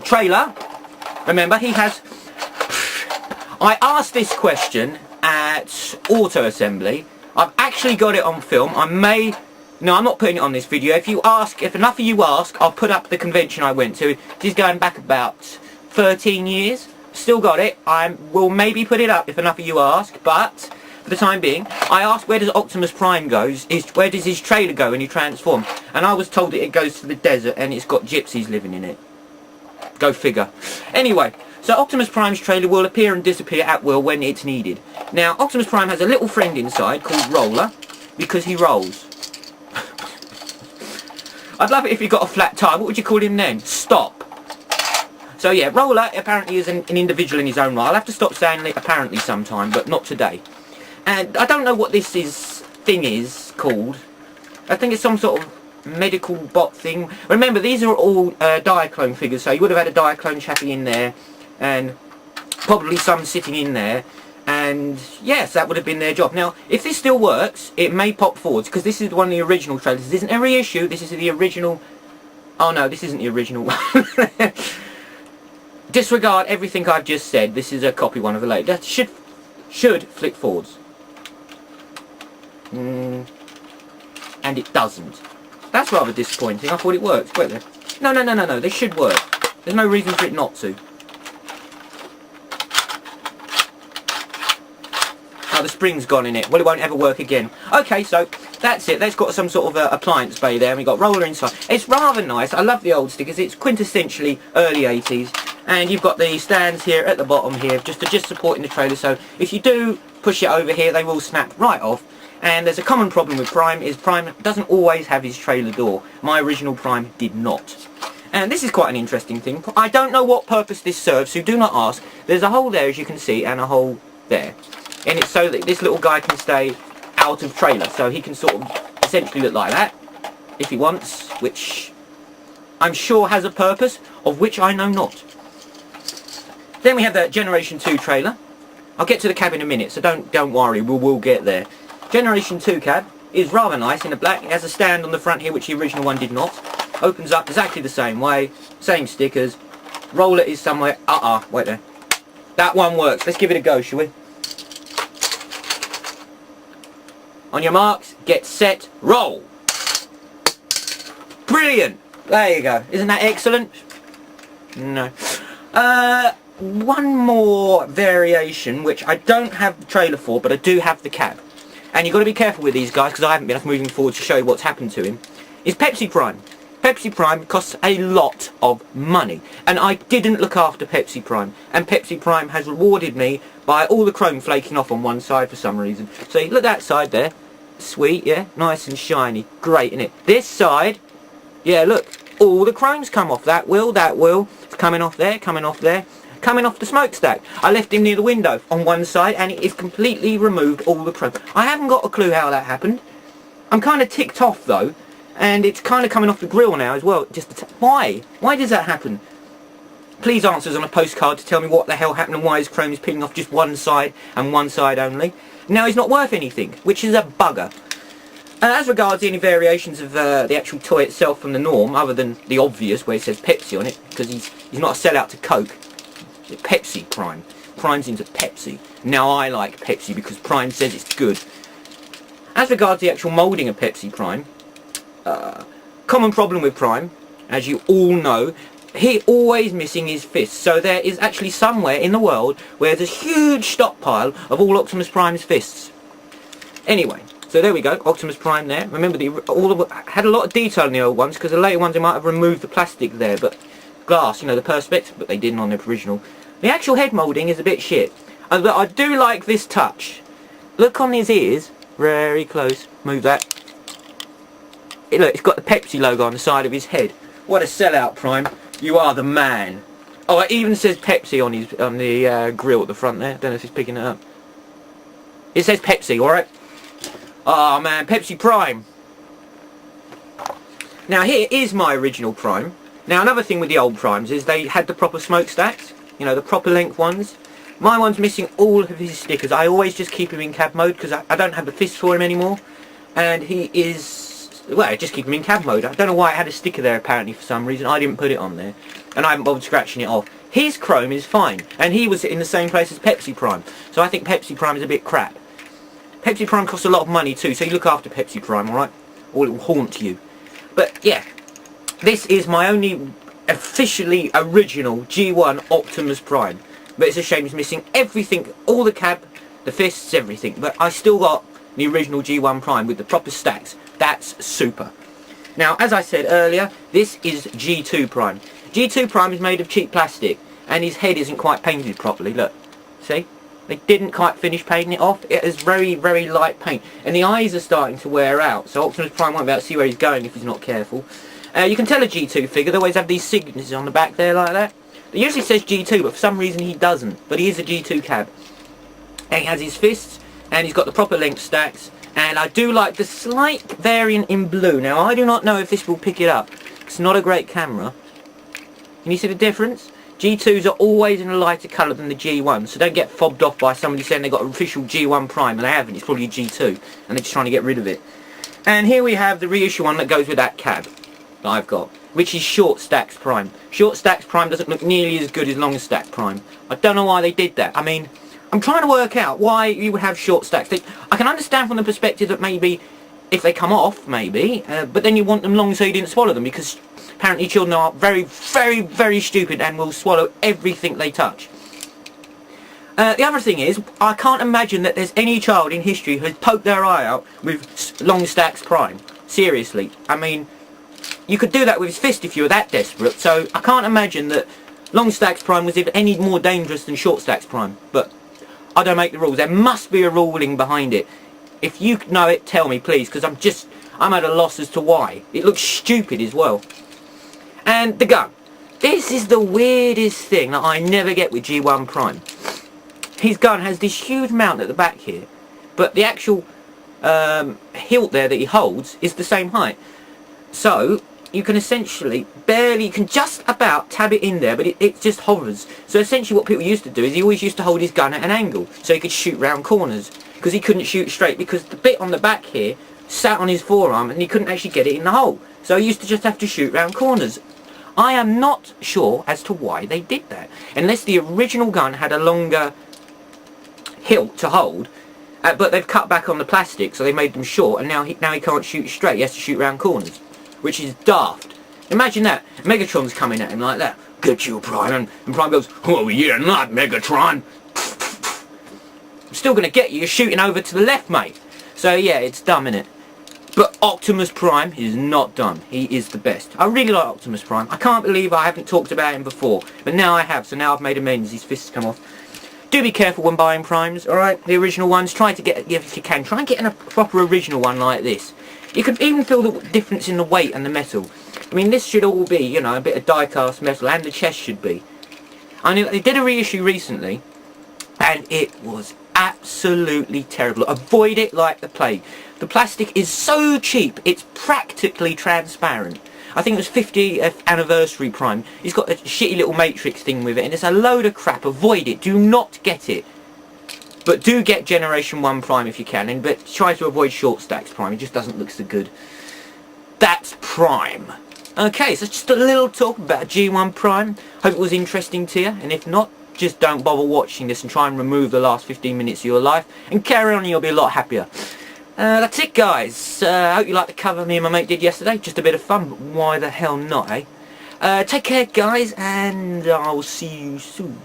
trailer. Remember, he has... I asked this question at Auto Assembly. I've actually got it on film. No, I'm not putting it on this video. If enough of you ask, I'll put up the convention I went to. This is going back about 13 years. Still got it. I will maybe put it up if enough of you ask, but for the time being, I asked where does Optimus Prime go? Where does his trailer go when he transforms? And I was told that it goes to the desert and it's got gypsies living in it. Go figure. Anyway, so Optimus Prime's trailer will appear and disappear at will when it's needed. Now, Optimus Prime has a little friend inside called Roller, because he rolls. I'd love it if he got a flat tire. What would you call him then? Stop. So yeah, Roller apparently is an individual in his own right. I'll have to stop saying it apparently sometime, but not today. And I don't know what this thing is called. I think it's some sort of medical bot thing. Remember, these are all Diaclone figures, so you would have had a Diaclone chappie in there, and probably some sitting in there, and yes, that would have been their job. Now, if this still works, it may pop forwards, because this is one of the original trailers. This isn't a reissue, this is the original... Oh no, this isn't the original one. Disregard everything I've just said. This is a copy one of the late. That should flick forwards. And it doesn't. That's rather disappointing. I thought it worked. Wait there. No. They should work. There's no reason for it not to. Oh, the spring's gone in it. Well, it won't ever work again. Okay, so that's it. That's got some sort of appliance bay there. And we've got Roller inside. It's rather nice. I love the old stickers. It's quintessentially early 80s. And you've got the stands here at the bottom here, just supporting the trailer. So if you do push it over here, they will snap right off. And there's a common problem with Prime, is Prime doesn't always have his trailer door. My original Prime did not. And this is quite an interesting thing. I don't know what purpose this serves, so do not ask. There's a hole there, as you can see, and a hole there. And it's so that this little guy can stay out of trailer. So he can sort of essentially look like that, if he wants, which I'm sure has a purpose, of which I know not. Then we have the Generation 2 trailer. I'll get to the cab in a minute, so don't worry, we'll get there. Generation 2 cab is rather nice in the black. It has a stand on the front here, which the original one did not. Opens up exactly the same way, same stickers. Roller is somewhere. Wait there. That one works. Let's give it a go, shall we? On your marks, get set, roll. Brilliant. There you go. Isn't that excellent? No. One more variation, which I don't have the trailer for, but I do have the cab. And you've got to be careful with these guys, because I haven't been moving forward to show you what's happened to him, is Pepsi Prime. Pepsi Prime costs a lot of money. And I didn't look after Pepsi Prime. And Pepsi Prime has rewarded me by all the chrome flaking off on one side for some reason. So look at that side there. Sweet, yeah? Nice and shiny. Great, isn't it? This side, yeah, look. All the chrome's come off. That wheel. It's coming off there, coming off there. Coming off the smokestack. I left him near the window on one side and it is completely removed all the chrome. I haven't got a clue how that happened. I'm kind of ticked off though, and it's kind of coming off the grill now as well. Why? Why does that happen? Please answers on a postcard to tell me what the hell happened and why his chrome is peeling off just one side and one side only. Now he's not worth anything, which is a bugger. And as regards any variations of the actual toy itself from the norm, other than the obvious where it says Pepsi on it, because he's not a sellout to Coke. Pepsi Prime. Prime's into Pepsi. Now I like Pepsi because Prime says it's good. As regards the actual moulding of Pepsi Prime, common problem with Prime, as you all know, he always missing his fists. So there is actually somewhere in the world where there's a huge stockpile of all Optimus Prime's fists. Anyway, so there we go, Optimus Prime there. Remember, had a lot of detail in the old ones, because the later ones they might have removed the plastic there, but glass, you know, the perspex, but they didn't on the original. The actual head moulding is a bit shit. But I do like this touch. Look on his ears, very close, move that. Look, it's got the Pepsi logo on the side of his head. What a sellout, Prime. You are the man. Oh, it even says Pepsi on the grill at the front there. Don't know if he's picking it up. It says Pepsi, alright? Oh man, Pepsi Prime. Now here is my original Prime. Now another thing with the old Primes is they had the proper smokestacks, you know, the proper length ones. My one's missing all of his stickers. I always just keep him in cab mode because I don't have the fist for him anymore. And he is well, it just keep them in cab mode. I don't know why it had a sticker there apparently for some reason. I didn't put it on there, and I haven't bothered scratching it off. His chrome is fine, and he was in the same place as Pepsi Prime, so I think Pepsi Prime is a bit crap. Pepsi Prime costs a lot of money too, so you look after Pepsi Prime, alright? Or it will haunt you. But yeah, this is my only officially original G1 Optimus Prime. But it's a shame it's missing everything, all the cab, the fists, everything. But I still got the original G1 Prime with the proper stacks. That's super. Now, as I said earlier, this is G2 Prime. G2 Prime is made of cheap plastic, and his head isn't quite painted properly. Look, see? They didn't quite finish painting it off. It is very, very light paint. And the eyes are starting to wear out, so Optimus Prime won't be able to see where he's going if he's not careful. You can tell a G2 figure. They always have these signatures on the back there like that. It usually says G2, but for some reason he doesn't. But he is a G2 cab. And he has his fists, and he's got the proper length stacks. And I do like the slight variant in blue. Now, I do not know if this will pick it up. It's not a great camera. Can you see the difference? G2s are always in a lighter colour than the G1, so don't get fobbed off by somebody saying they got an official G1 Prime, and they haven't. It's probably a G2, and they're just trying to get rid of it. And here we have the reissue one that goes with that cab that I've got, which is Short Stacks Prime. Short Stacks Prime doesn't look nearly as good as Long Stack Prime. I don't know why they did that. I mean, I'm trying to work out why you would have short stacks. I can understand from the perspective that maybe if they come off, maybe, but then you want them long so you didn't swallow them, because apparently children are very, very, very stupid and will swallow everything they touch. The other thing is, I can't imagine that there's any child in history who has poked their eye out with Long Stacks Prime. Seriously. I mean, you could do that with his fist if you were that desperate, so I can't imagine that Long Stacks Prime was any more dangerous than Short Stacks Prime. But I don't make the rules. There must be a ruling behind it. If you know it, tell me, please, because I'm at a loss as to why. It looks stupid as well. And the gun. This is the weirdest thing that I never get with G1 Prime. His gun has this huge mount at the back here, but the actual hilt there that he holds is the same height. So you can essentially you can just about tab it in there, but it just hovers. So essentially what people used to do is he always used to hold his gun at an angle so he could shoot round corners, because he couldn't shoot straight because the bit on the back here sat on his forearm and he couldn't actually get it in the hole. So he used to just have to shoot round corners. I am not sure as to why they did that, unless the original gun had a longer hilt to hold, but they've cut back on the plastic, so they made them short, and now he can't shoot straight. He has to shoot round corners, which is daft. Imagine that. Megatron's coming at him like that. Get you, Prime. And Prime goes, oh yeah, not Megatron. I'm still going to get you. You're shooting over to the left, mate. So yeah, it's dumb, innit? But Optimus Prime is not dumb. He is the best. I really like Optimus Prime. I can't believe I haven't talked about him before, but now I have, so now I've made amends. His fists come off. Do be careful when buying Primes, alright? The original ones, try to get, if you can, try and get a proper original one like this. You can even feel the difference in the weight and the metal. I mean, this should all be, you know, a bit of die-cast metal, and the chest should be. I know they did a reissue recently, and it was absolutely terrible. Avoid it like the plague. The plastic is so cheap, it's practically transparent. I think it was 50th anniversary Prime. He's got a shitty little matrix thing with it, and it's a load of crap. Avoid it. Do not get it. But do get Generation 1 Prime if you can, but try to avoid Short Stacks Prime. It just doesn't look so good. That's Prime. Okay, so just a little talk about G1 Prime. Hope it was interesting to you, and if not, just don't bother watching this and try and remove the last 15 minutes of your life, and carry on and you'll be a lot happier. That's it, guys. Hope you liked the cover me and my mate did yesterday. Just a bit of fun, but why the hell not, eh? Take care, guys, and I'll see you soon.